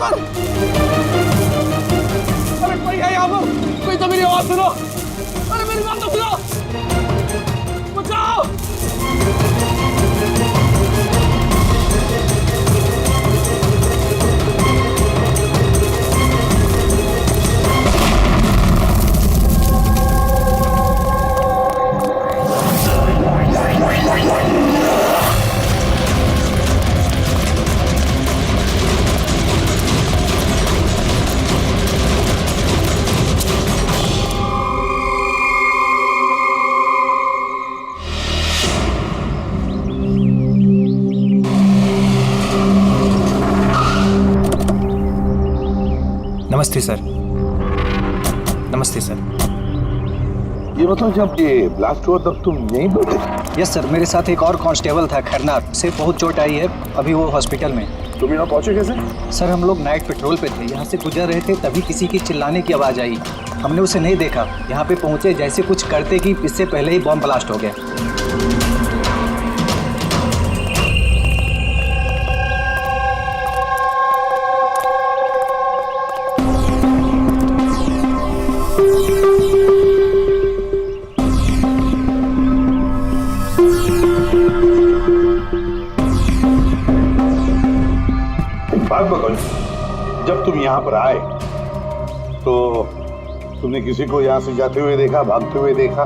पर। अरे कोई है यहाँ पर? कोई तो मेरी आवाज सुनो। अरे मेरी बात तो सुनो। बचाओ। नमस्ते सर। नमस्ते सर। ये बताओ, जब ये ब्लास्ट हुआ तब तुम यहीं पर थे? यस सर, मेरे साथ एक और कांस्टेबल था खरनार, से बहुत चोट आई है, अभी वो हॉस्पिटल में। तुम यहाँ पहुंचे कैसे? सर हम लोग नाइट पेट्रोल पे थे, यहाँ से गुजर रहे थे, तभी किसी की चिल्लाने की आवाज़ आई। हमने उसे नहीं देखा, यहाँ पे पहुँचे जैसे कुछ करते कि इससे पहले ही बॉम्ब ब्लास्ट हो गया। बात बताओ, जब तुम यहाँ पर आए तो तुमने किसी को यहाँ से जाते हुए देखा, भागते हुए देखा?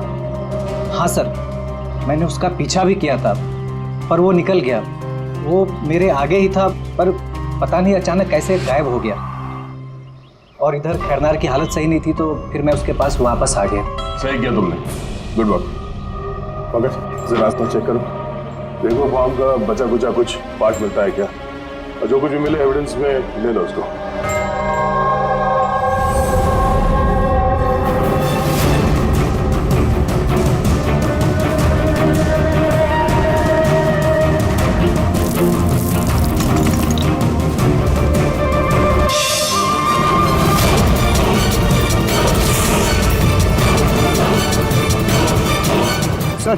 हाँ सर, मैंने उसका पीछा भी किया था, पर वो निकल गया। वो मेरे आगे ही था, पर पता नहीं अचानक कैसे गायब हो गया। और इधर खैरनार की हालत सही नहीं थी, तो फिर मैं उसके पास वापस आ गया। सही किया तुमने, गुड वर्क। मगर जरा रास्ता चेक करो, देखो बॉम्ब का बचा कुचा कुछ पार्ट मिलता है क्या, और जो कुछ भी मिले एविडेंस में ले लो उसको। सर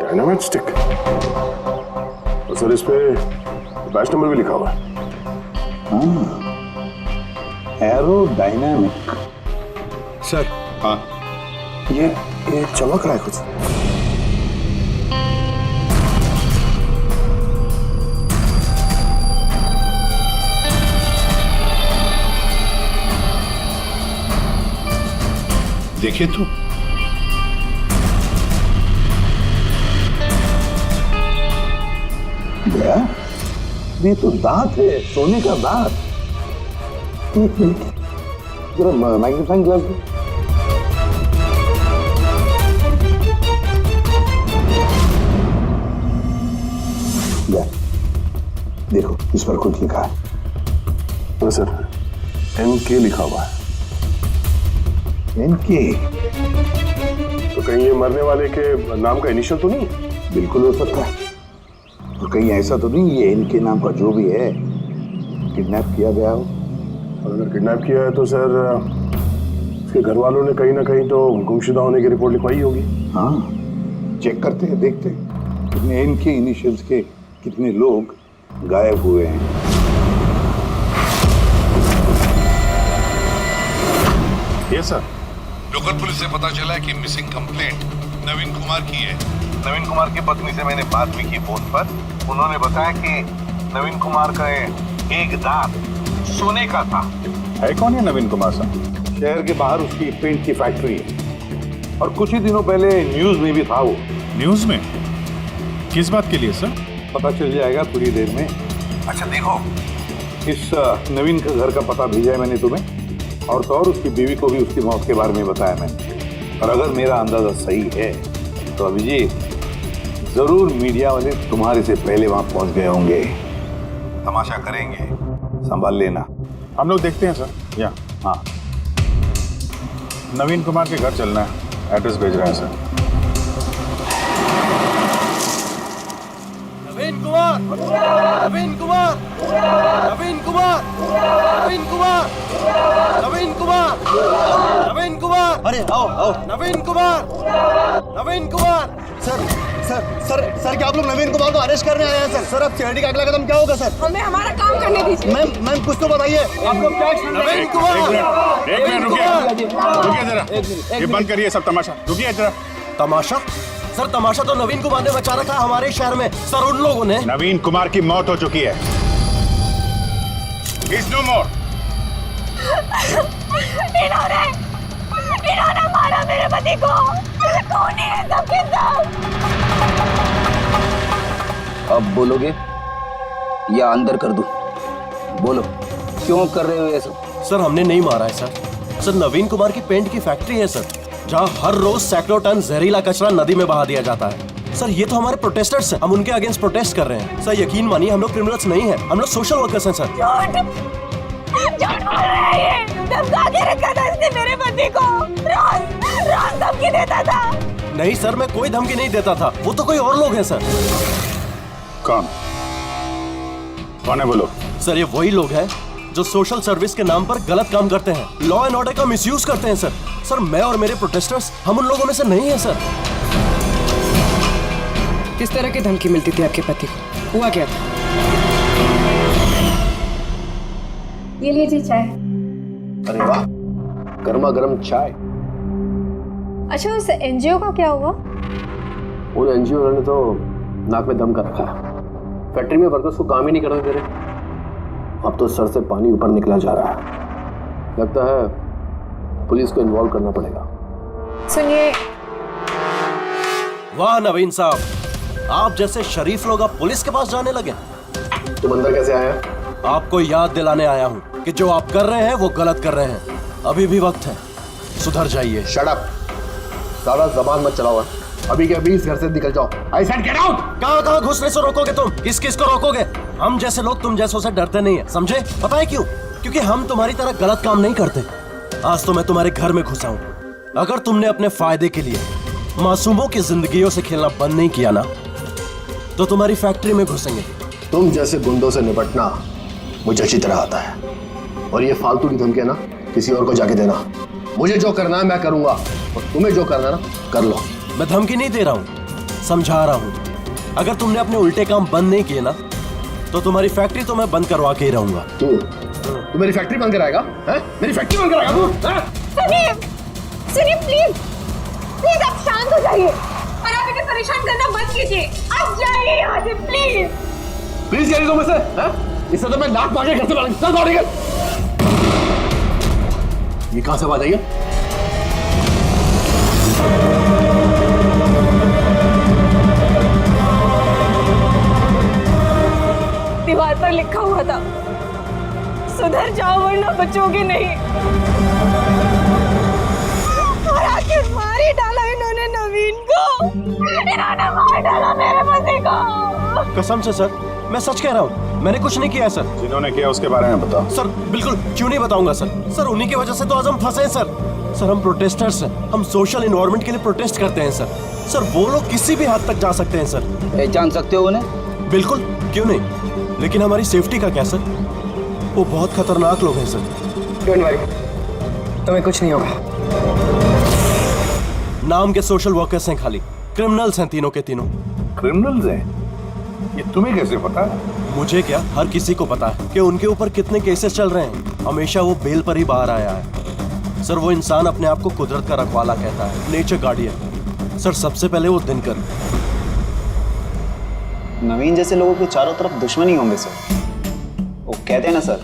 डायनामाइट स्टिक, और सर इस पे बैच नंबर भी लिखा हुआ है। Arrow dynamic. सर। हाँ, ये चमक रहा है कुछ। देखिए तो ये तो दांत है, सोने का दांत। एक मिनट, जरा मैग्नीफाइंग ग्लास दो। देखो इस पर कुछ लिखा है। सर NK लिखा हुआ है। NK? तो कहीं ये मरने वाले के नाम का इनिशियल तो नहीं? बिल्कुल हो सकता है। और कहीं ऐसा तो नहीं ये NK नाम का जो भी है किडनैप किया गया हो? और अगर किडनैप किया है तो सर उसके घर वालों ने कहीं ना कहीं तो गुमशुदा होने की रिपोर्ट लिखवाई होगी। हाँ, चेक करते हैं, देखते हैं कितने NK इनिशियल्स के कितने लोग गायब हुए हैं। ये सर, लोकल पुलिस से पता चला है कि मिसिंग कंप्लेंट नवीन कुमार की है। नवीन कुमार की पत्नी से मैंने बात भी की फोन पर। उन्होंने बताया कि नवीन कुमार का एक दांत सोने का था। है कौन है नवीन कुमार साहब? शहर के बाहर उसकी पेंट की फैक्ट्री है, और कुछ ही दिनों पहले न्यूज में भी था वो। न्यूज में? किस बात के लिए सर? पता चल जाएगा थोड़ी देर में। अच्छा देखो, इस नवीन का घर का पता भेजा है मैंने तुम्हें, और तो और उसकी बीवी को भी उसकी मौत के बारे में बताया मैंने। और अगर मेरा अंदाजा सही है तो अभिजीत, जरूर मीडिया वाले तुम्हारे से पहले वहां पहुंच गए होंगे। तमाशा करेंगे, संभाल लेना। हम लोग देखते हैं सर। या हाँ, नवीन कुमार के घर चलना है, एड्रेस भेज रहे हैं सर। नवीन कुमार, नवीन कुमार, नवीन कुमार, नवीन कुमार, नवीन कुमार, नवीन कुमार। अरे आओ आओ। नवीन कुमार, नवीन कुमार। सर सर क्या आप लोग नवीन कुमार को अरेस्ट करने आए हैं सर? सर अब सीआईडी का अगला कदम क्या होगा सर? हमें हमारा काम करने दीजिए। मैम कुछ तो बताइए। आप लोग क्या नवीन कुमार? एक मिनट रुकिए जरा, ये बंद करिए सब तमाशा, रुकिए जरा। तमाशा? सर तमाशा तो नवीन कुमार ने मचा रखा हमारे शहर में सर, उन लोगों ने। नवीन कुमार की मौत हो चुकी है। He's no more। इन्होंने मारा मेरे पति को। कौन है सबके सब? अब बोलोगे या अंदर कर दूं? बोलो क्यों कर रहे हो ये सब? सर हमने नहीं मारा है सर। सर नवीन कुमार की पेंट की फैक्ट्री है सर, जहाँ हर रोज सैकड़ों टन जहरीला कचरा नदी में बहा दिया जाता है। सर ये तो हमारे प्रोटेस्टर्स हैं, हम उनके अगेंस्ट प्रोटेस्ट कर रहे हैं। सर यकीन मानिए हम लोग क्रिमिनल्स नहीं हैं, हम लोग सोशल वर्कर्स हैं सर। झूठ बोल रहा है ये। धमका के रखा था इसने मेरे पति को। रोज धमकी देता था। नहीं सर मैं कोई धमकी नहीं देता था, वो तो कोई और लोग हैं सर। कौन है बोलो? सर ये वही लोग हैं जो सोशल सर्विस के नाम पर गलत काम करते हैं, लॉ एंड ऑर्डर का मिसयूज करते हैं सर। सर मैं और मेरे प्रोटेस्टर्स हम उन लोगों में से नहीं हैं सर। किस तरह की धमकी मिलती थी आपके पति को? हुआ क्या था? ये लीजिए चाय। अरे वाह, गर्मा गर्म चाय। अच्छा उस एनजीओ का क्या हुआ? उन एनजीओ वालों ने तो नाक में दम कर रखा है। फैक्ट्री में वर्कर्स को काम ही नहीं करने दे रहे। अब तो सर से पानी ऊपर निकला जा रहा है। लगता है पुलिस को इन्वॉल्व करना पड़ेगा। सुनिए। वाह नवीन साहब, आप जैसे शरीफ लोग अब पुलिस के पास जाने लगे। तुम अंदर कैसे आया? आपको याद दिलाने आया हूँ कि जो आप कर रहे हैं वो गलत कर रहे हैं। अभी भी वक्त है, सुधर जाइए। शट अप, सारा जबान मत चलाओ। अभी के अभी इस घर से निकल जाओ। I said get out. कहाँ घुसने से रोकोगे तुम? किस किस को रोकोगे? हम जैसे लोग तुम जैसों से डरते नहीं है, समझे? पता है क्यों? क्योंकि हम तुम्हारी तरह गलत काम नहीं करते। आज तो मैं तुम्हारे घर में घुसा हूँ। अगर तुमने अपने फायदे के लिए मासूमों की जिंदगियों से खेलना बंद नहीं किया ना, तो तुम्हारी फैक्ट्री में घुसेंगे। तुम जैसे गुंडों से निपटना मुझे अच्छी तरह आता है, और ये फालतू की धमकी ना किसी और को जाके देना। मुझे जो करना है मैं करूंगा, और तुम्हें जो करना है ना कर लो। मैं धमकी नहीं दे रहा हूँ, समझा रहा हूँ। अगर तुमने अपने उल्टे काम बंद नहीं किए ना, तो तुम्हारी फैक्ट्री तो मैं बंद करवा के ही रहूंगा। तू मेरी फैक्ट्री बंद कराएगा? मेरी फैक्ट्री बंद कराएगा तू? सुनिए प्लीज आप शांत हो जाइए और आप इन्हें परेशान करना बंद कीजिए। आप जाइए यहाँ से प्लीज। प्लीज कह रही तुम इसे? इससे तो मैं लात मार के घर से बाहर चल दौड़ेगा। ये कहां से बात आई है? दीवार पर लिखा हुआ था, सुधर जाओ वरना बचोगे नहीं। और आखिर मार ही डाला इन्होंने नवीन को। इन्होंने मार डाला मेरे पति को। कसम से सर, मैं सच कह रहा हूँ, मैंने कुछ नहीं किया है सर। जिन्होंने किया उसके बारे में बताओ। सर बिल्कुल, क्यों नहीं बताऊंगा सर। सर उन्हीं की वजह से तो आज हम फंसे हैं सर। सर हम प्रोटेस्टर्स हैं, हम सोशल इन्वायरमेंट के लिए प्रोटेस्ट करते हैं सर। सर वो लोग किसी भी हद तक जा सकते हैं सर। पहचान सकते हो उन्हें? बिल्कुल, क्यों नहीं, लेकिन हमारी सेफ्टी का क्या सर? वो बहुत खतरनाक लोग हैं सर। डोंट वरी, तुम्हें कुछ नहीं होगा। नाम के सोशल वर्कर्स हैं खाली, क्रिमिनल्स हैं तीनों के तीनों। क्रिमिनल्स हैं? ये तुम्हें कैसे पता? मुझे क्या, हर किसी को पता है कि उनके ऊपर कितने केसेस चल रहे हैं। हमेशा वो बेल पर ही बाहर आया है सर। वो इंसान अपने आप को कुदरत का रखवाला कहता है, नेचर गार्डियन। सर सबसे पहले वो दिनकर। नवीन जैसे लोगों के चारों तरफ दुश्मनी होंगे सर। वो कहते हैं ना सर,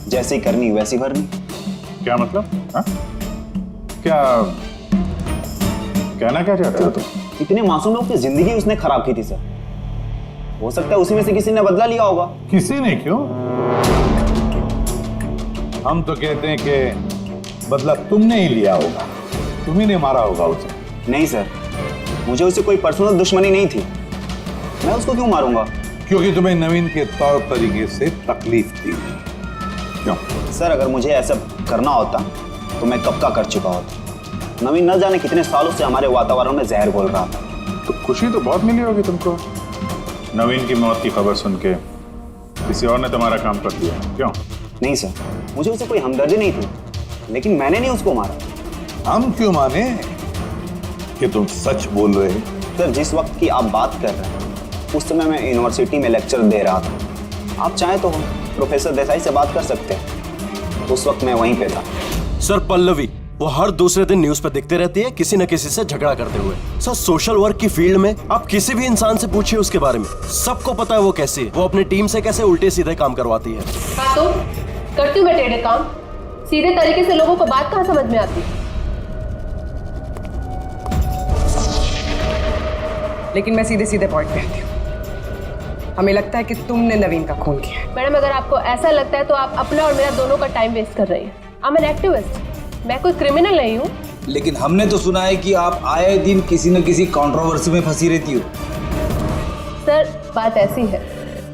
जैसी करनी वैसी भरनी। क्या मतलब? हा? क्या कहना क्या चाहते हो तुम? इतने मासूम लोग की जिंदगी उसने खराब की थी सर। हो सकता है उसी में से किसी ने बदला लिया होगा। किसी ने? क्यों? हम तो कहते हैं कि बदला तुमने ही लिया होगा, तुम ही ने मारा होगा उसे। नहीं सर, मुझे उससे कोई पर्सनल दुश्मनी नहीं थी। मैं उसको क्यों मारूंगा? क्योंकि तुम्हें नवीन के तौर तरीके से तकलीफ थी। क्यों? सर अगर मुझे ऐसा करना होता तो मैं कब का कर चुका होता। नवीन न जाने कितने सालों से हमारे वातावरण में जहर घोल रहा था। तो खुशी तो बहुत मिली होगी तुमको। नवीन की मौत की खबर सुन के किसी और ने तुम्हारा काम कर दिया, क्यों? नहीं सर, मुझे उससे कोई हमदर्दी नहीं थी, लेकिन मैंने नहीं उसको मारा। हम क्यों माने कि तुम सच बोल रहे हो? सर, जिस वक्त की आप बात कर रहे हैं उस समय मैं यूनिवर्सिटी में लेक्चर दे रहा था। आप चाहें तो प्रोफेसर देसाई से बात कर सकते हैं, उस वक्त मैं वहीं पे था। सर पल्लवी वो हर दूसरे दिन न्यूज पे दिखते रहती है किसी न किसी से झगड़ा करते हुए। सर सोशल वर्क की फील्ड में आप किसी भी इंसान से पूछिए उसके बारे में, सबको पता है वो कैसी है, वो अपनी टीम से कैसे उल्टे सीधे काम करवाती है। हाँ तो करती हूँ मैं टेढ़े काम, सीधे तरीके से लोगों को बात कहाँ समझ में आती। लेकिन मैं सीधे सीधे पॉइंट पे आती हूँ। हमें लगता है कि तुमने नवीन का खून किया है। मैडम अगर आपको ऐसा लगता है तो आप अपना और मेरा दोनों का टाइम वेस्ट कर रही हैं। आई एम एन एक्टिविस्ट, मैं कोई क्रिमिनल नहीं हूँ। लेकिन हमने तो सुना है कि आप आए दिन किसी न किसी कंट्रोवर्सी में फंसी रहती हो। सर बात ऐसी है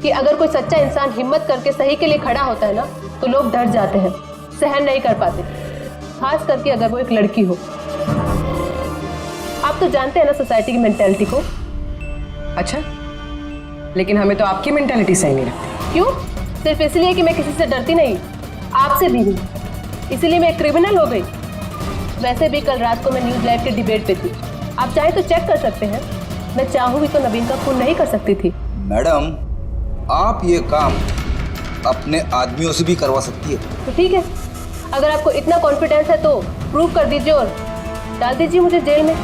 कि अगर कोई सच्चा इंसान हिम्मत करके सही के लिए खड़ा होता है ना तो लोग डर जाते हैं, सहन नहीं कर पाते, खास करके अगर वो एक लड़की हो। आप तो जानते हैं ना सोसाइटी की मेंटालिटी को। अच्छा, लेकिन हमें तो आपकी मेंटालिटी सही नहीं लगती। क्यों? सिर्फ इसलिए कि मैं किसी से डरती नहीं, आपसे भी नहीं, इसीलिए मैं एक क्रिमिनल हो गई। वैसे भी कल रात को मैं न्यूज़ लाइव के डिबेट पे थी, आप चाहे तो चेक कर सकते हैं। मैं चाहूँ भी तो नवीन का खून नहीं कर सकती थी। मैडम, आप ये काम अपने आदमियों से भी करवा सकती है। तो ठीक है, अगर आपको इतना कॉन्फिडेंस है तो प्रूव कर दीजिए और डाल दीजिए मुझे जेल में।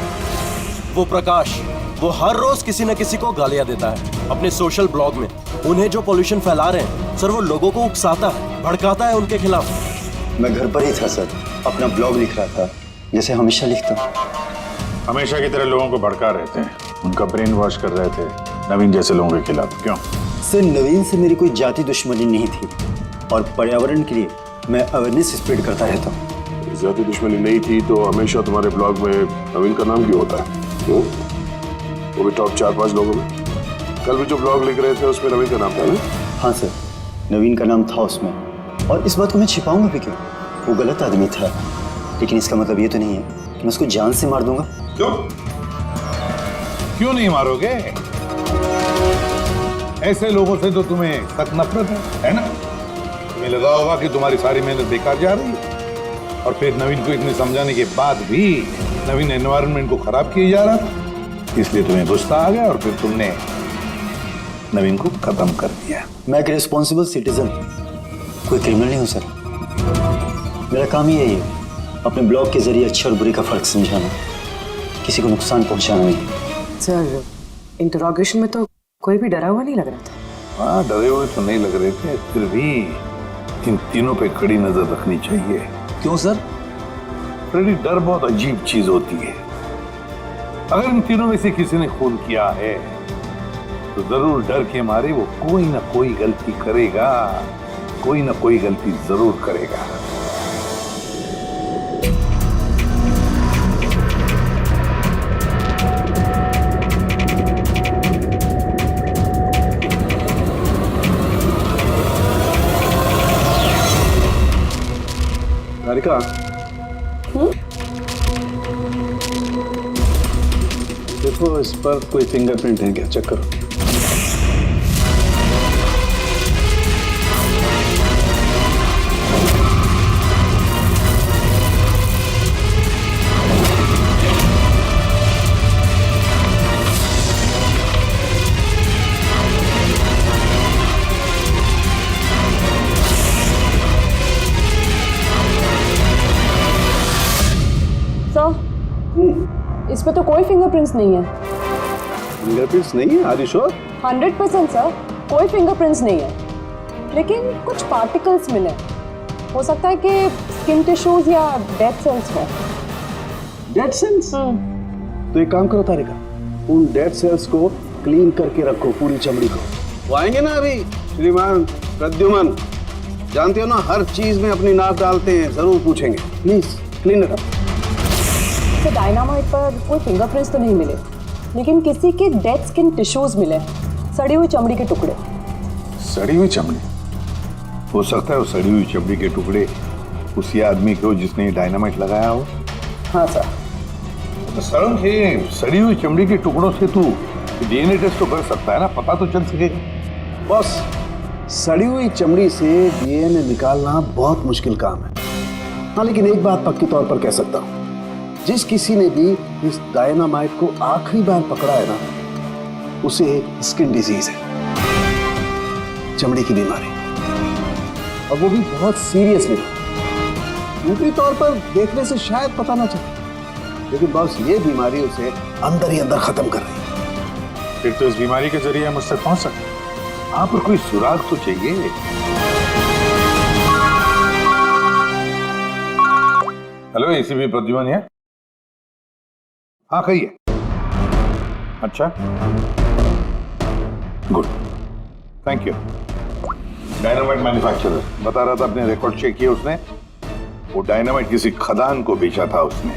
वो प्रकाश वो हर रोज किसी न किसी को गालियां देता है अपने सोशल ब्लॉग में। उन्हें जो पॉल्यूशन फैला रहे हैं सर, वो लोगों को उकसाता है, भड़काता है उनके खिलाफ। मैं घर पर ही था सर, अपना ब्लॉग लिख रहा था जैसे हमेशा लिखता हूँ। हमेशा की तरह लोगों को भड़का रहे थे, उनका ब्रेन वॉश कर रहे थे नवीन जैसे लोगों के खिलाफ। क्यों? सर नवीन से मेरी कोई जाति दुश्मनी नहीं थी और पर्यावरण के लिए मैं अवेयरनेस स्प्रेड करता रहता हूँ। जाति दुश्मनी नहीं थी तो हमेशा तुम्हारे ब्लॉग में नवीन का नाम क्यों होता है? क्यों? वो भी टॉप 4-5 लोगों में। कल भी जो ब्लॉग लिख रहे थे उसमें नवीन का नाम था ना? हाँ सर, नवीन का नाम था उसमें, और इस बात को मैं छिपाऊंगा भी क्यों? वो गलत आदमी था, लेकिन इसका मतलब ये तो नहीं है कि मैं उसको जान से मार दूंगा। क्यों? क्यों नहीं मारोगे? ऐसे लोगों से तो तुम्हें सख्त नफरत है ना? तुम्हें लगा होगा कि तुम्हारी सारी मेहनत बेकार जा रही है, और फिर नवीन को इतने समझाने के बाद भी नवीन एनवायरनमेंट को खराब किए जा रहा था, इसलिए तुम्हें गुस्सा आ गया और फिर तुमने नवीन को खत्म कर दिया। मैं एक रिस्पॉन्सिबल सिटीजन, कोई क्रिमिनल नहीं हूँ सर। मेरा काम ही यही है, अपने ब्लॉग के जरिए अच्छे और बुरे का फर्क समझाना, किसी को नुकसान पहुंचाना नहीं। सर इंटरोगेशन में तो कोई भी डरा हुआ नहीं लग रहा था। हाँ, डरे हुए तो नहीं लग रहे थे, फिर भी इन तीनों पे कड़ी नजर रखनी चाहिए। क्यों सर? फ्रेडी, डर बहुत अजीब चीज होती है। अगर इन तीनों में से किसी ने खून किया है तो जरूर डर के मारे वो कोई ना कोई गलती करेगा, कोई ना कोई गलती जरूर करेगा। राधिका, देखो इस पर कोई फिंगरप्रिंट है क्या? चेक करो। इस पे तो कोई फिंगरप्रिंट्स नहीं है। फिंगरप्रिंट्स नहीं है? Are you sure? 100% सर, कोई फिंगरप्रिंट्स नहीं है, लेकिन कुछ पार्टिकल्स मिले। हो सकता है कि स्किन टिश्यूज या डेड सेल्स हो। Dead cells? तो एक काम करो तारिका, उन डेड सेल्स को क्लीन करके रखो, पूरी चमड़ी को। वो आएंगे ना अभी श्रीमान प्रद्युमन, जानते हो ना हर चीज में अपनी नाक डालते हैं, जरूर पूछेंगे। Please clean it up. तो डायनामाइट पर कोई फिंगरप्रिंट्स तो नहीं मिले, लेकिन किसी के डेड स्किन टिश्यूज मिले, सड़ी हुई चमड़ी के टुकड़े। सड़ी हुई चमड़ी? हो सकता है वो सड़ी हुई चमड़ी के टुकड़े उसी आदमी को जिसने ये डायनामाइट लगाया हो। हाँ सर। तो सर, ये सड़ी हुई चमड़ी के टुकड़ों से तू डीएनए टेस्ट तो कर सकता है ना, पता तो चल सकेगा। बस सड़ी हुई चमड़ी से डीएनए निकालना बहुत मुश्किल काम है। हाँ, लेकिन एक बात पक्की तौर पर कह सकता हूँ, जिस किसी ने भी इस डायनामाइट को आखिरी बार पकड़ा है ना, उसे एक स्किन डिजीज है, चमड़ी की बीमारी, और वो भी बहुत सीरियस बीमारी। ऊपरी तौर पर देखने से शायद पता ना चले, लेकिन बॉस ये बीमारी उसे अंदर ही अंदर खत्म कर रही है। फिर तो इस बीमारी के जरिए मुझ तक पहुंच सकते हैं। यहाँ पर कोई सुराग तो चाहिए। हेलो, एसीपी प्रद्युमन है? हाँ कहिए। अच्छा, good, thank you. Dynamite manufacturer बता रहा था, अपने रिकॉर्ड चेक किए उसने, वो डायनामाइट किसी खदान को बेचा था उसने।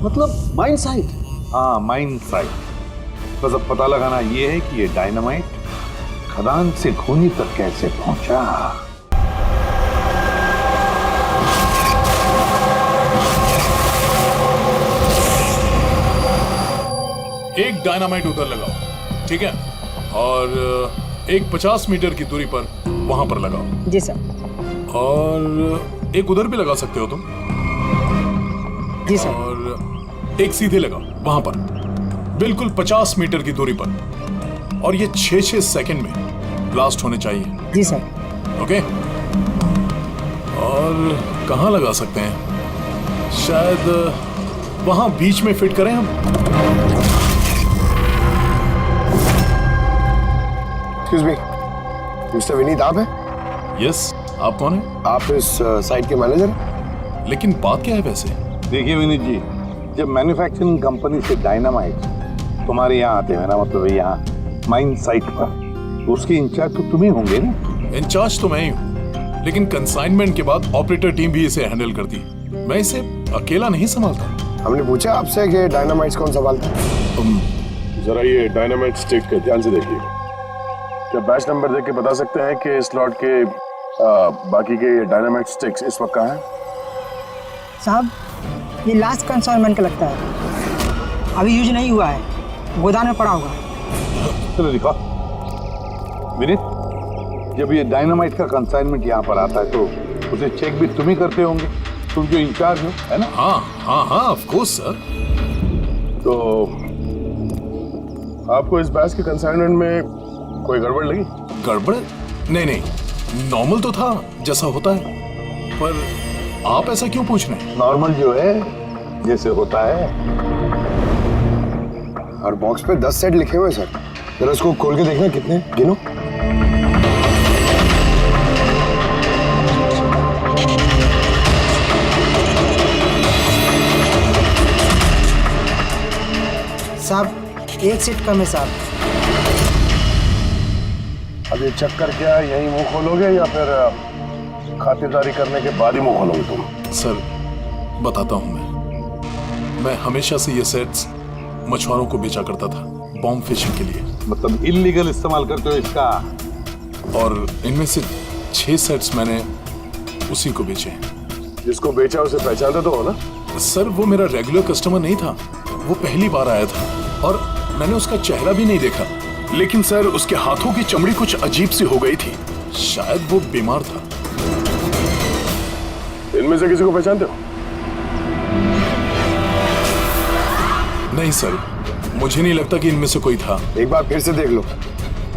मतलब माइन साइट? हाँ, माइन साइट। बस अब पता लगाना ये है कि ये डायनामाइट खदान से खूनी तक कैसे पहुंचा। एक डायनामाइट उधर लगाओ, ठीक है, और एक 50 मीटर की दूरी पर वहां पर लगाओ। जी सर। और एक उधर भी लगा सकते हो तुम। जी सर। और एक सीधे लगाओ वहां पर, बिल्कुल 50 मीटर की दूरी पर, और ये 6-6 सेकंड में ब्लास्ट होने चाहिए। जी सर। ओके। और कहाँ लगा सकते हैं? शायद वहां बीच में फिट करें हम। एक्सक्यूज मी, मिस्टर विनीत आप हैं? यस, आप कौन हैं? आप इस साइट के मैनेजर हैं? लेकिन बात क्या है वैसे? देखिए विनीत जी, जब मैन्युफैक्चरिंग कंपनी से डायनामाइट तुम्हारे यहाँ आते हैं ना, मतलब यहाँ माइन साइट पर, उसके इंचार्ज तो तुम ही होंगे ना? इंचार्ज तो मैं ही हूँ, लेकिन कंसाइनमेंट के बाद ऑपरेटर टीम भी इसे हैंडल करती है। मैं इसे अकेला नहीं संभालता। हमने पूछा आपसे कि डायनामाइट्स कौन संभालता है? तुम जरा ये डायनामाइट स्टिक ध्यान से देखिए। क्या बैच नंबर देख के बता सकते हैं कि इस लॉट के बाकी के डायनामाइट स्टिक्स इस वक्त कहाँ हैं? साहब, ये लास्ट कंसाइनमेंट का लगता है, अभी यूज नहीं हुआ है, गोदाम में पड़ा हुआ है। चलो दिखा विनीत, जब ये डायनामाइट का कंसाइनमेंट यहाँ पर आता है तो उसे चेक भी तुम ही करते होंगे, तुम जो इंचार्ज हो, है ना? हाँ हाँ हाँ, ऑफ कोर्स सर। तो आपको इस बैच के कंसाइनमेंट में कोई गड़बड़ लगी? गड़बड़? नहीं नहीं, नॉर्मल तो था जैसा होता है, पर आप ऐसा क्यों पूछ रहे हैं? नॉर्मल जो है जैसे होता है। और बॉक्स पे 10 सेट लिखे हुए सर, जरा उसको खोल के देखना कितने, गिनो। साहब, एक सेट कम है साहब। अब ये चक्कर क्या यही मुंह खोलोगे या फिर खातिरदारी करने के बाद ही मुंह खोलोगे तुम? सर बताता हूँ, मैं हमेशा से ये सेट्स मछुआरों को बेचा करता था, बॉम्ब फिशिंग के लिए। मतलब इलीगल इस्तेमाल करते हो इसका? और इनमें से 6 सेट्स मैंने उसी को बेचे हैं। जिसको बेचा उसे पहचानते तो हो ना? सर वो मेरा रेगुलर कस्टमर नहीं था, वो पहली बार आया था और मैंने उसका चेहरा भी नहीं देखा, लेकिन सर उसके हाथों की चमड़ी कुछ अजीब सी हो गई थी, शायद वो बीमार था। इनमें से किसी को पहचानते हो? नहीं सर, मुझे नहीं लगता कि इनमें से कोई था। एक बार फिर से देख लो,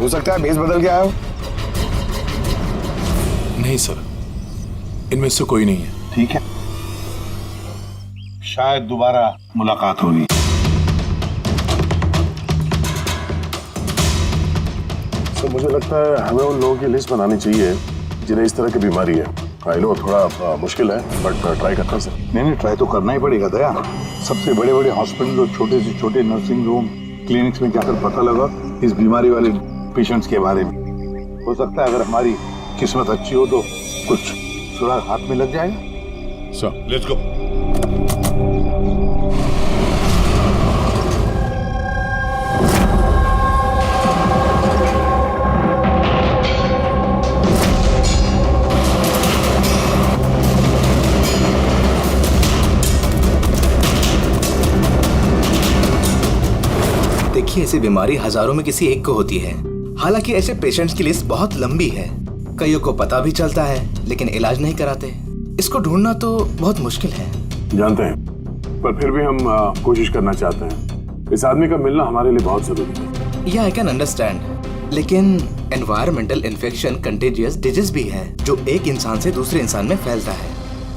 हो सकता है भेस बदल के आया हो। नहीं सर, इनमें से कोई नहीं है। ठीक है, शायद दोबारा मुलाकात होगी। तो मुझे लगता है हमें उन लोगों की लिस्ट बनानी चाहिए जिन्हें इस तरह की बीमारी है। आई नो थोड़ा मुश्किल है, बट ट्राई करते हैं सर। नहीं, ट्राई तो करना ही पड़ेगा दया। सबसे बड़े बड़े हॉस्पिटल और छोटे से छोटे नर्सिंग होम, क्लिनिक्स में जाकर पता लगा इस बीमारी वाले पेशेंट्स के बारे में। हो सकता है अगर हमारी किस्मत अच्छी हो तो कुछ सुराग हाथ में लग जाएगा। Sir let's go. देखिए, ऐसी बीमारी हजारों में किसी एक को होती है। हालांकि ऐसे पेशेंट्स की लिस्ट बहुत लंबी है। कईयों को पता भी चलता है लेकिन इलाज नहीं कराते। इसको ढूंढना तो बहुत मुश्किल है। जानते हैं पर फिर भी हम कोशिश करना चाहते हैं। इस आदमी का मिलना हमारे लिए बहुत जरूरी है। या आई कैन अंडरस्टैंड, लेकिन एनवायरमेंटल इन्फेक्शन कंटेजियस डिजीज भी है जो एक इंसान से दूसरे इंसान में फैलता है,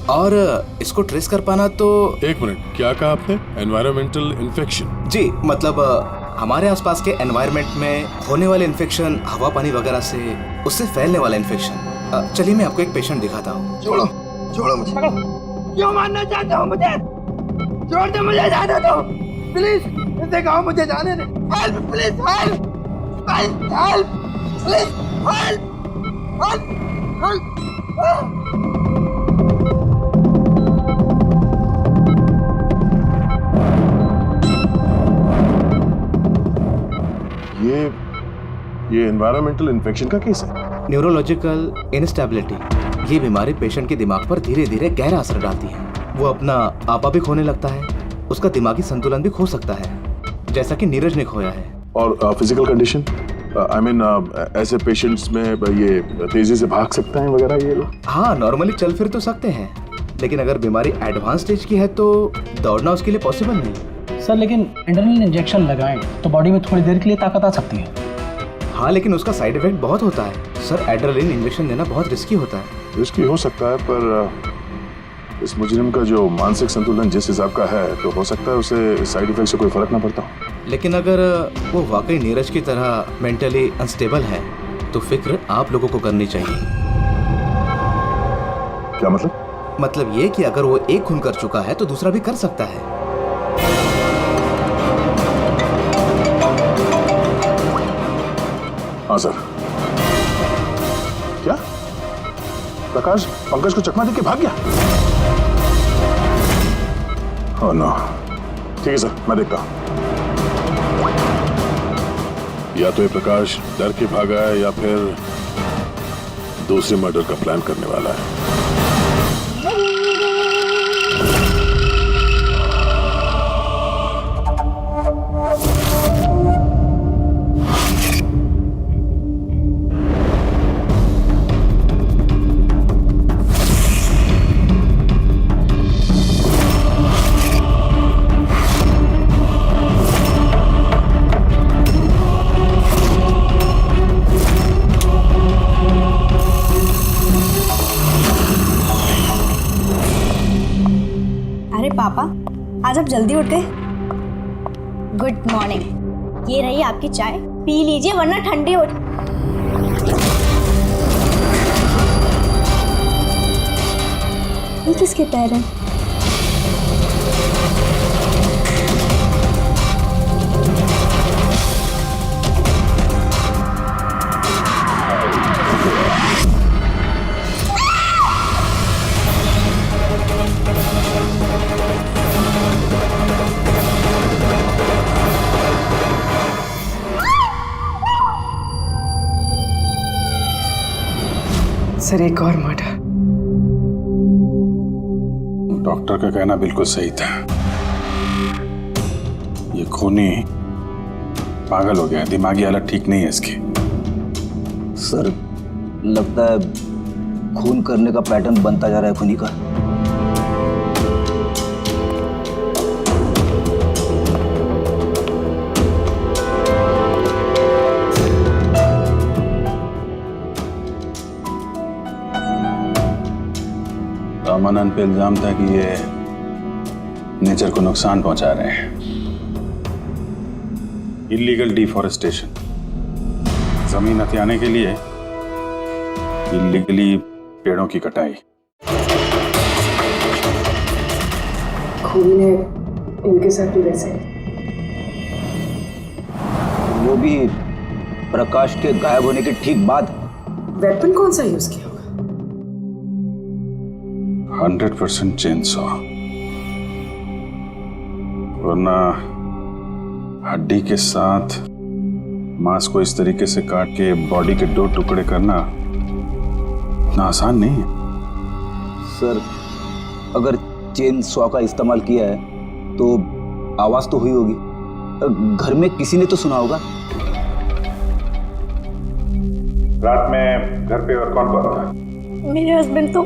और इसको ट्रेस कर पाना तो। एक मिनट, क्या कहा आपने? Environmental infection? जी, मतलब हमारे आसपास के एनवायरनमेंट में होने वाले इन्फेक्शन, हवा पानी वगैरह से, उससे फैलने वाला इन्फेक्शन। चलिए मैं आपको एक पेशेंट दिखाता हूँ। छोड़ो छोड़ो मुझे। क्यों मारना चाहते हो मुझे? छोड़ दे मुझे, जाने दो प्लीज। इसे कहो मुझे जाने दे। Help please, help help please, help help help. ये एनवायरमेंटल इन्फेक्शन का केस है। न्यूरोलॉजिकल इनस्टेबिलिटी, ये बीमारी पेशेंट के दिमाग पर धीरे धीरे गहरा असर डालती है। वो अपना आपा भी खोने लगता है, उसका दिमागी संतुलन भी खो सकता है, जैसा कि नीरज ने खोया है। और फिजिकल कंडीशन, आई मीन ऐसे पेशेंट्स में ये तेजी से भाग सकते हैं वगैरह ये लोग? हाँ, नॉर्मली चल फिर तो सकते हैं, लेकिन अगर बीमारी एडवांस स्टेज की है तो दौड़ना उसके लिए पॉसिबल नहीं। सर लेकिन एड्रेनलिन इंजेक्शन लगाएं तो बॉडी में थोड़ी देर के लिए ताकत आ सकती है। हाँ, लेकिन उसका साइड इफेक्ट बहुत होता है सर। एड्रेनलिन इंजेक्शन देना बहुत रिस्की होता है। रिस्की हो सकता है, पर इस मुजरिम का जो मानसिक संतुलन जिस हिसाब का है, तो हो सकता है उसे साइड इफेक्ट से कोई फर्क ना पड़ता हो। लेकिन अगर वो वाकई नीरज की तरह मेंटली अनस्टेबल है तो फिक्र आप लोगों को करनी चाहिए। क्या मतलब? मतलब ये कि अगर वो एक खून कर चुका है तो दूसरा भी कर सकता है। हाँ सर। क्या प्रकाश पंकज को चकमा देके भाग गया? Oh no. ठीक है सर, मैं देखता हूं। या तो ये प्रकाश डर के भागा है या फिर दूसरे मर्डर का प्लान करने वाला है। पापा, आज आप जल्दी उठ गए। Good morning. ये रही आपकी चाय, पी लीजिए वरना ठंडी हो। ये किसके पैर हैं? सर एक और मर्डर। डॉक्टर का कहना बिल्कुल सही था। ये खूनी पागल हो गया, दिमागी हालत ठीक नहीं है इसकी। सर लगता है खून करने का पैटर्न बनता जा रहा है खूनी का। रामानंद पे इल्जाम था कि ये नेचर को नुकसान पहुंचा रहे हैं। इलीगल डिफॉरेस्टेशन, जमीन हथियाने के लिए इलीगली पेड़ों की कटाई। खूनी ने इनके साथ भी वैसे। वो भी प्रकाश के गायब होने के ठीक बाद। वेपन कौन सा यूज किया होगा? 100% चेनसॉ, वरना हड्डी के साथ मांस को इस तरीके से काट के बॉडी के 2 टुकड़े करना इतना आसान नहीं है। सर अगर चेन सॉ का इस्तेमाल किया है तो आवाज तो हुई होगी, घर में किसी ने तो सुना होगा। रात में घर पे और कौन कौन था? मेरे हस्बैंड तो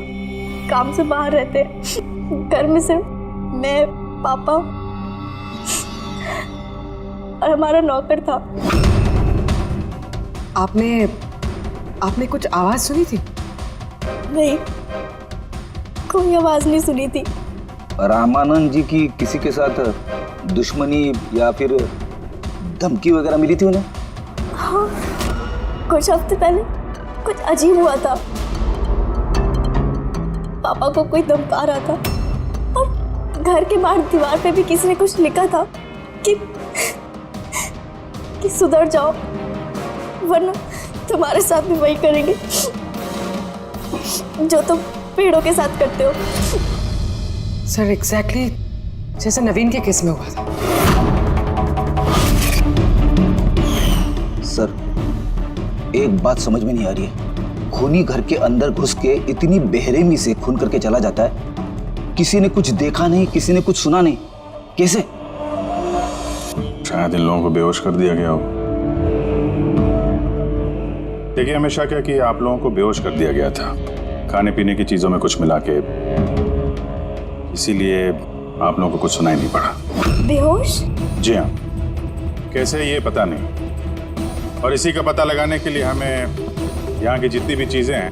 काम से बाहर रहते हैं, घर में सिर्फ मैं, पापा और हमारा नौकर था। आपने कुछ आवाज सुनी थी? नहीं, कोई आवाज नहीं सुनी थी। रामानंद जी की किसी के साथ दुश्मनी या फिर धमकी वगैरह मिली थी उन्हें? हाँ, कुछ हफ्ते पहले कुछ अजीब हुआ था। पापा को कोई धमका रहा था और घर के बाहर दीवार पे भी किसी ने कुछ लिखा था कि सुधर जाओ वरना तुम्हारे साथ भी वही करेंगे जो तुम पेड़ों के साथ करते हो। सर एग्जैक्टली जैसे नवीन के केस में हुआ था। सर एक बात समझ में नहीं आ रही है, खूनी घर के अंदर घुस के इतनी बेरहमी से खून करके चला जाता है, किसी ने कुछ देखा नहीं, किसी ने कुछ सुना नहीं, कैसे? शायद इन लोगों को बेहोश कर दिया गया हो। देखिए हमेशा क्या कि आप लोगों को बेहोश कर दिया गया था खाने पीने की चीजों में कुछ मिला के, इसीलिए आप लोगों को कुछ सुनाई नहीं पड़ा। बेहोश? जी हाँ, कैसे ये पता नहीं, और इसी का पता लगाने के लिए हमें यहाँ की जितनी भी चीजें हैं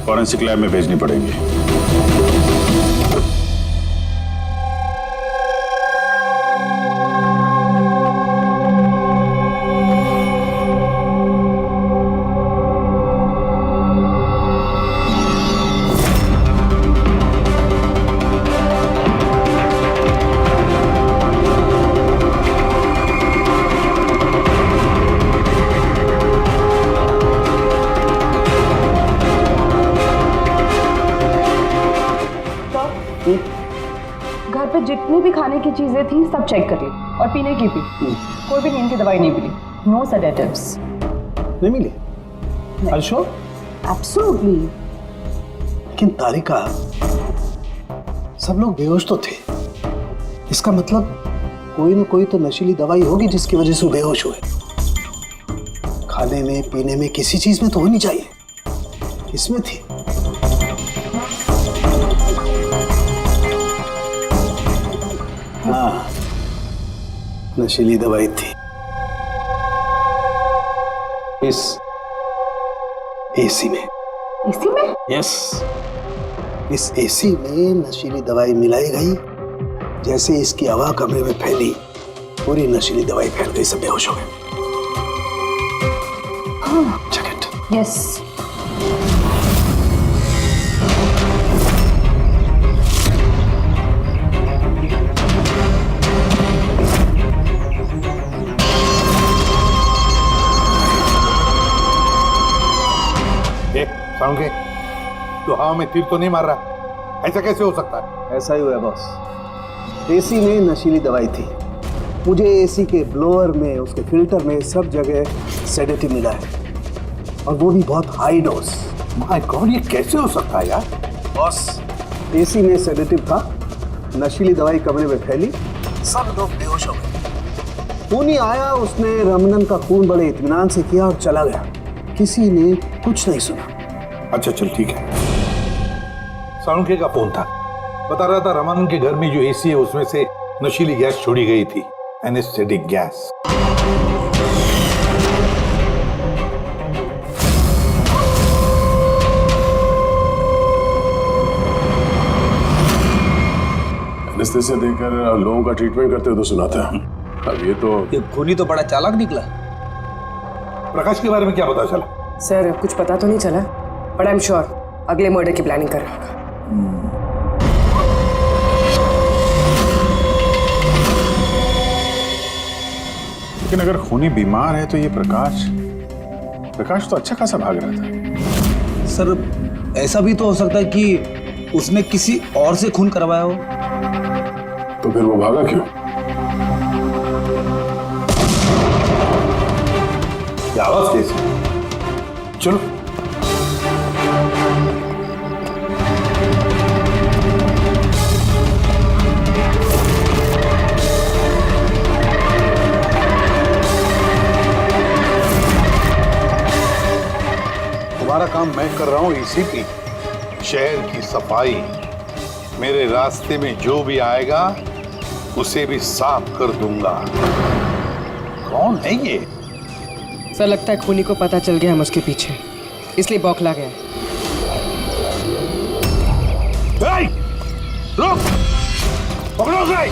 फॉरेंसिक लैब में भेजनी पड़ेंगी। घर पे जितनी भी खाने की चीजें थी सब चेक कर ली और पीने की भी, कोई भी नींद की दवाई नहीं मिली। No sedatives. नहीं मिली? अच्छा, एब्सोल्युटली। लेकिन तारिका, सब लोग बेहोश तो थे, इसका मतलब कोई ना कोई तो नशीली दवाई होगी जिसकी वजह से वो बेहोश हुए। खाने में पीने में किसी चीज में तो होनी चाहिए, इसमें थी। हाँ, नशीली दवाई थी। इस एसी में। एसी में? यस, इस एसी में नशीली दवाई मिलाई गई। जैसे इसकी हवा कमरे में फैली, पूरी नशीली दवाई फैल गई, सब बेहोश हो गए। हाँ, चेक इट। यस। साउंड तो हवा में तीर तो नहीं मार रहा, ऐसा कैसे हो सकता है? ऐसा ही हुआ है बॉस। एसी में नशीली दवाई थी। मुझे एसी के ब्लोअर में, उसके फिल्टर में, सब जगह सेडेटिव मिला है, और वो भी बहुत हाई डोज। माय गॉड, ये कैसे हो सकता है यार? बॉस, एसी में सेडेटिव था, नशीली दवाई कमरे में फैली, सब लोग बेहोश हो गए। खूनी आया, उसने रमनन का खून बड़े इत्मीनान से किया और चला गया। किसी ने कुछ नहीं सुना। अच्छा चल ठीक है। साळुंखे का फोन था, बता रहा था रमानन के घर में जो एसी है उसमें से नशीली गैस छोड़ी गई थी, एनेस्थेटिक गैस। एनेस्थेसिया देकर लोगों का ट्रीटमेंट करते हो तो सुना था। अब ये खूनी तो बड़ा चालाक निकला। प्रकाश के बारे में क्या पता चला? सर कुछ पता तो नहीं चला, बट आई एम श्योर अगले मर्डर की प्लानिंग कर रहा होगा। लेकिन अगर खूनी बीमार है तो ये प्रकाश तो अच्छा खासा भाग रहा था। सर ऐसा भी तो हो सकता है कि उसने किसी और से खून करवाया हो। तो फिर वो भागा क्यों? क्या आवाज कैसी? चलो तुम्हारा काम मैं कर रहा हूं, इसी की शहर की सफाई, मेरे रास्ते में जो भी आएगा उसे भी साफ कर दूंगा। कौन है ये? सर लगता है खूनी को पता चल गया हम उसके पीछे, इसलिए बौखला गया। रुक! पकड़ो उसे!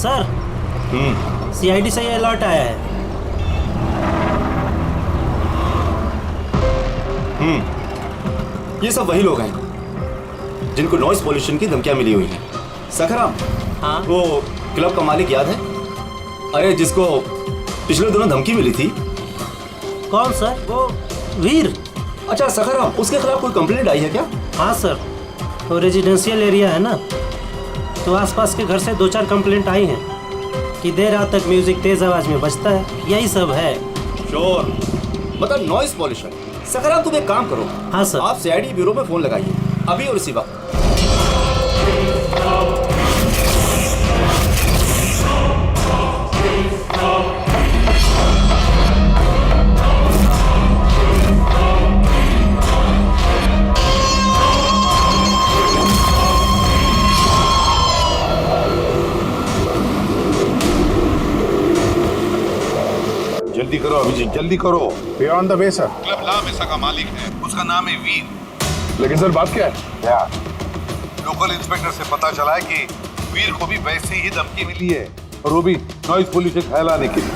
सर, सीआईडी से ये अलर्ट आया है। ये सब वही लोग हैं जिनको नॉइस पॉल्यूशन की धमकियां मिली हुई हैं। सखराम, हाँ? वो क्लब का मालिक याद है? अरे जिसको पिछले दिनों धमकी मिली थी। कौन सर? वो वीर। अच्छा सखराम, उसके खिलाफ कोई कंप्लेंट आई है क्या? हाँ सर, तो रेजिडेंशियल एरिया है ना, तो आसपास के घर से 2-4 कंप्लेंट आई हैं कि देर रात तक म्यूजिक तेज आवाज में बजता है, यही सब है। श्योर, मतलब नॉइस पॉल्यूशन। सखराम तुम एक काम करो। हाँ सर। आप सीआईडी ब्यूरो में फोन लगाइए अभी और इसी वक्त। जल्दी करो अभिजीत, जल्दी करो। We are on the way sir. Club La Mesa का मालिक है, उसका नाम है वीर। लेकिन सर बात क्या है? क्या? लोकल इंस्पेक्टर से पता चला है कि वीर को भी वैसे ही धमकी मिली है, और वो भी नॉइज पोल्यूशन फैलाने के लिए।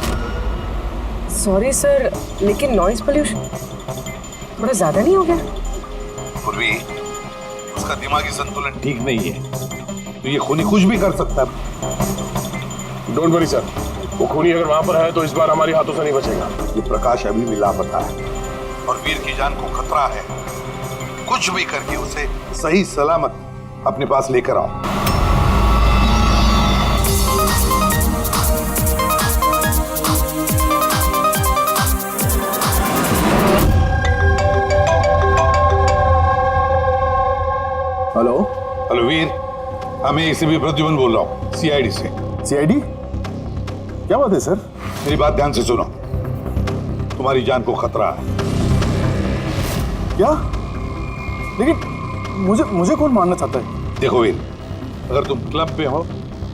सॉरी सर, लेकिन नॉइज पोल्यूशन थोड़ा ज्यादा नहीं हो गया? पूर्वी, उसका दिमागी संतुलन ठीक नहीं है, तो ये खूनी कुछ भी कर सकता है। डोंट वरी सर, वो खूनी अगर वहां पर है तो इस बार हमारे हाथों से नहीं बचेगा। ये प्रकाश अभी भी लापता है और वीर की जान को खतरा है। कुछ भी करके उसे सही सलामत अपने पास लेकर आओ। हेलो हेलो वीर, मैं एसीपी प्रद्युमन बोल रहा हूँ, सीआईडी से। सीआईडी? क्या बात है सर? मेरी बात ध्यान से सुनो, तुम्हारी जान को खतरा है। क्या? लेकिन मुझे कौन मारना चाहता है? देखो वीर, अगर तुम क्लब पे हो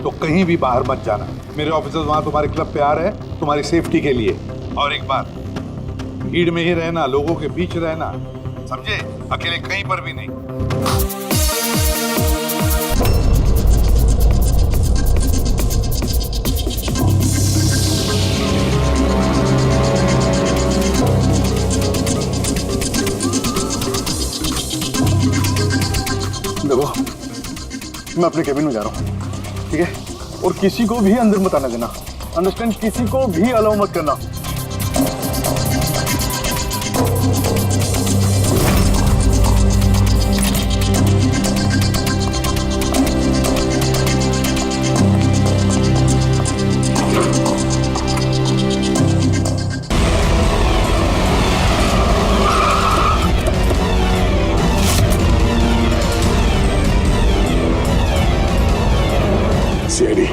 तो कहीं भी बाहर मत जाना। मेरे ऑफिसर्स वहां तुम्हारे क्लब पे आ रहे हैं तुम्हारी सेफ्टी के लिए। और एक बात, भीड़ में ही रहना, लोगों के बीच रहना, समझे? अकेले कहीं पर भी नहीं। देखो, मैं अपने केबिन में जा रहा हूँ, ठीक है? और किसी को भी अंदर मत आने देना, अंडरस्टैंड? किसी को भी अलाउ मत करना। सीआईडी।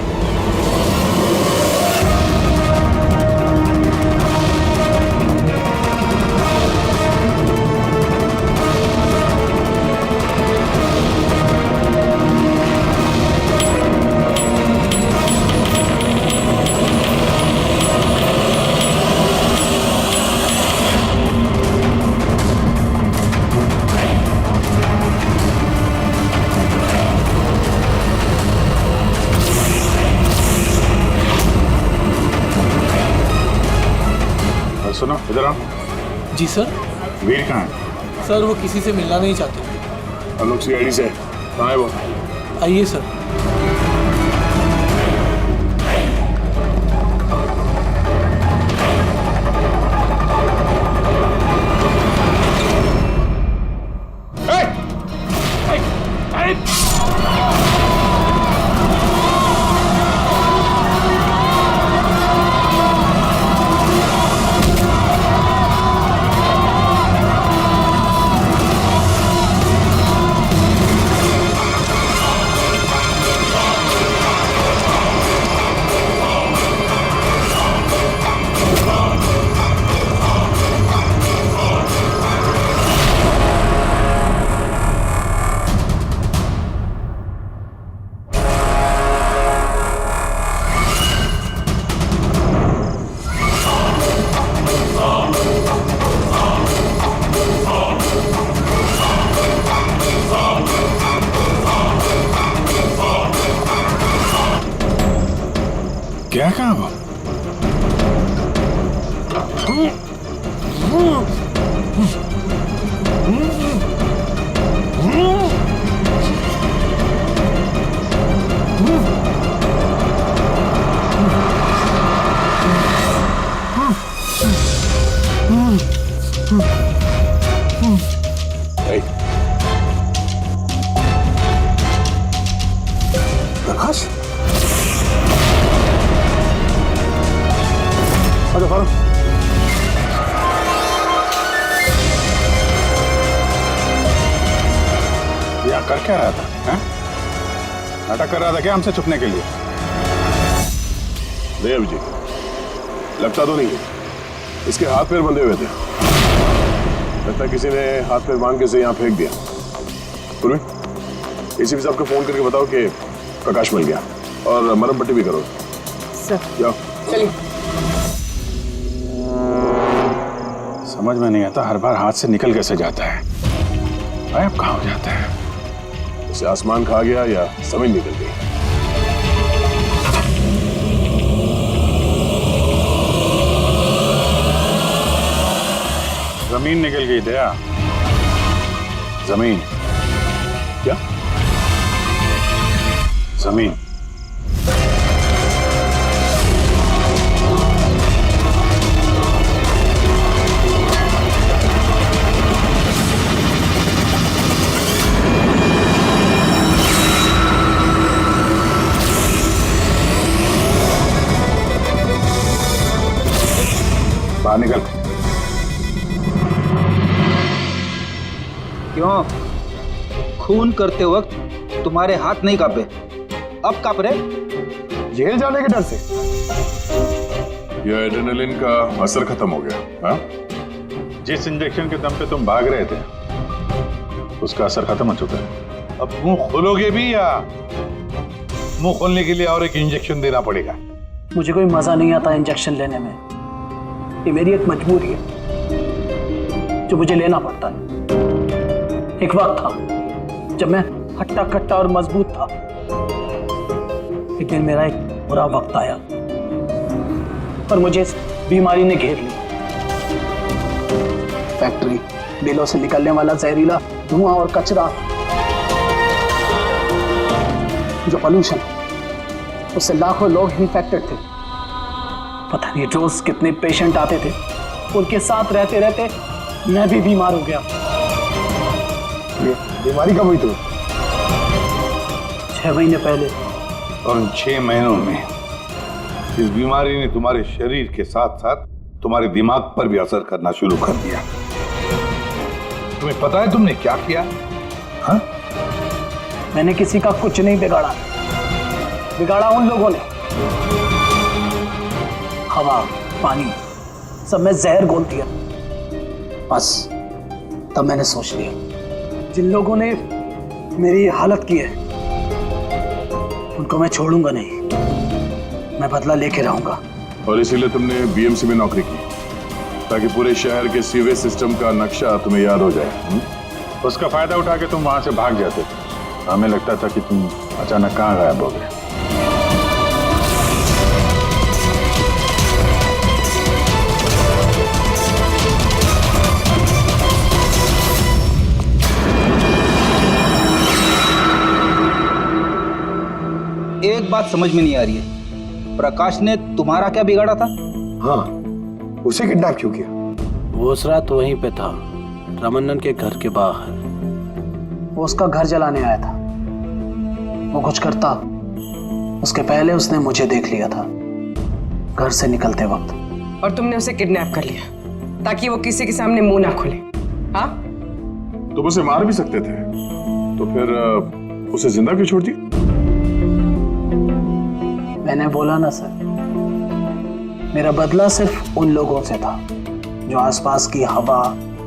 सुनो इधर आओ। जी सर। वीर कहाँ है? सर वो किसी से मिलना नहीं चाहते। हम लोग सीआईडी से। कहाँ है वो? आइए सर। कहाँ वो? प्रकाश, या कर क्या रहा था? हैं? नाटक कर रहा था क्या हमसे छुपने के लिए? नहीं अभिजीत, लगता तो नहीं है। इसके हाथ पैर बंधे हुए थे। लगता है किसी ने हाथ पैर बांध के इसे यहाँ फेंक दिया। पूर्वी, एसीपी साहब को फोन करके बताओ कि प्रकाश मिल गया और मरहम पट्टी भी करो। सर जाओ। चलिए। समझ में नहीं आता, हर बार हाथ से निकल कैसे जाता है। अब कहाँ हो जाता है? उसे आसमान खा गया या जमीन निकल गई। जमीन निकल गई दया। जमीन क्या? जमीन। बाहर निकल। क्यों? खून करते वक्त तुम्हारे हाथ नहीं कांपे, अब कांप रहे? जेल जाने के डर से? यह एड्रेनलिन का असर खत्म हो गया। हाँ? जिस इंजेक्शन के दम पे तुम भाग रहे थे उसका असर खत्म हो चुका है। अब मुंह खोलोगे भी या मुंह खोलने के लिए और एक इंजेक्शन देना पड़ेगा? मुझे कोई मजा नहीं आता इंजेक्शन लेने में। ये मेरी एक मजबूरी है जो मुझे लेना पड़ता है। एक वक्त था जब मैं हट्टा कट्टा और मजबूत था। एक दिन मेरा एक बुरा वक्त आया और मुझे इस बीमारी ने घेर लिया। फैक्ट्री, बिलों से निकलने वाला जहरीला धुआं और कचरा, जो पोल्यूशन, उससे लाखों लोग इन्फेक्टेड थे। पता नहीं रोज कितने पेशेंट आते थे। उनके साथ रहते रहते मैं भी बीमार हो गया। ये बीमारी कब हुई थी? 6 महीने पहले। और उन 6 महीनों में इस बीमारी ने तुम्हारे शरीर के साथ साथ तुम्हारे दिमाग पर भी असर करना शुरू कर दिया। तुम्हें पता है तुमने क्या किया? हाँ? मैंने किसी का कुछ नहीं बिगाड़ा। बिगाड़ा उन लोगों ने। हवा, पानी, सब में जहर घोल दिया। बस तब मैंने सोच लिया, जिन लोगों ने मेरी हालत की है उनको मैं छोड़ूंगा नहीं। मैं बदला लेके रहूंगा। और इसीलिए तुमने बीएमसी में नौकरी की, ताकि पूरे शहर के सीवेज सिस्टम का नक्शा तुम्हें याद हो जाए। उसका फायदा उठा के तुम वहां से भाग जाते थे। हमें लगता था कि तुम अचानक कहाँ गायब हो गए। एक बात समझ में नहीं आ रही है, प्रकाश ने तुम्हारा क्या बिगाड़ा था? हाँ, उसे किडनैप क्यों किया? वो उस रात वहीं पे था, रमन्नन के घर के बाहर। वो उसका घर जलाने आया था। वो कुछ करता उसके पहले उसने मुझे देख लिया था घर से निकलते वक्त। और तुमने उसे किडनैप कर लिया ताकि वो किसी के सामने मुंह ना खोले। हाँ? तुम उसे मार भी सकते थे, तो फिर उसे जिंदा क्यों छोड़ दिया? मैंने बोला ना सर, मेरा बदला सिर्फ उन लोगों से था जो आसपास की हवा,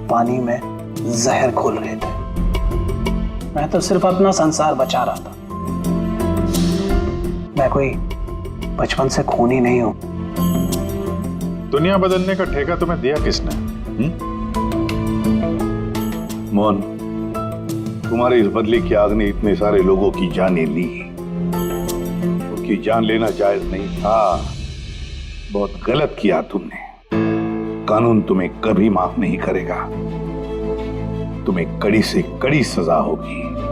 पानी में जहर घोल रहे थे। मैं तो सिर्फ अपना संसार बचा रहा था। मैं कोई बचपन से खूनी नहीं हूं। दुनिया बदलने का ठेका तुम्हें दिया किसने? मोहन, तुम्हारे इस बदले की आग ने इतने सारे लोगों की जानें ली। उनकी जान लेना जायज नहीं था, बहुत गलत किया तुमने। कानून तुम्हें कभी माफ नहीं करेगा। तुम्हें कड़ी से कड़ी सजा होगी।